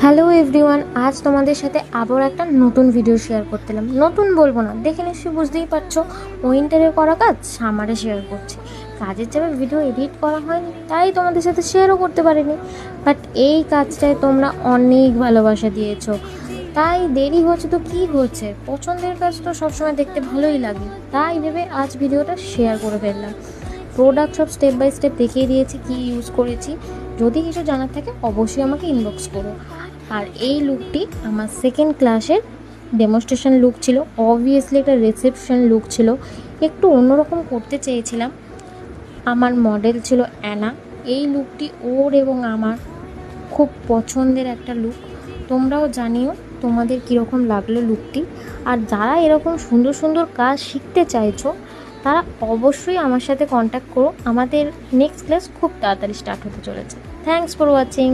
Hello everyone, আজ তোমাদের সাথে আবার একটা নতুন ভিডিও শেয়ার করতেলাম। নতুন বলবো না, দেখে নিশ্চয়ই বুঝতেই পারছো উইন্টারে করা কাজ সামারে শেয়ার করছি। কাজের চাপে ভিডিও এডিট করা হয়নি, তাই তোমাদের সাথে শেয়ারও করতে পারিনি। বাট এই কাজটায় তোমরা অনেক ভালোবাসা দিয়েছো, তাই দেরি হচ্ছে তো কী হচ্ছে, পছন্দের কাজ তো সবসময় দেখতে ভালোই লাগে, তাই ভেবে আজ ভিডিওটা শেয়ার করে ফেললাম। প্রোডাক্ট সব স্টেপ বাই স্টেপ দেখিয়ে দিয়েছি, কী ইউজ করেছি। যদি কিছু জানার থাকে অবশ্যই আমাকে ইনবক্স করো। আর এই লুকটি আমার সেকেন্ড ক্লাসের ডেমনস্ট্রেশন লুক ছিল, অবভিয়াসলি একটা রিসেপশন লুক ছিল, একটু অন্যরকম করতে চেয়েছিলাম। আমার মডেল ছিল অ্যানা। এই লুকটি ওর এবং আমার খুব পছন্দের একটা লুক। তোমরাও জানিও তোমাদের কীরকম লাগলো লুকটি। আর যারা এরকম সুন্দর সুন্দর কাজ শিখতে চাইছো তারা অবশ্যই আমার সাথে কন্ট্যাক্ট করো। আমাদের নেক্সট ক্লাস খুব তাড়াতাড়ি স্টার্ট হতে চলেছে। Thanks for watching.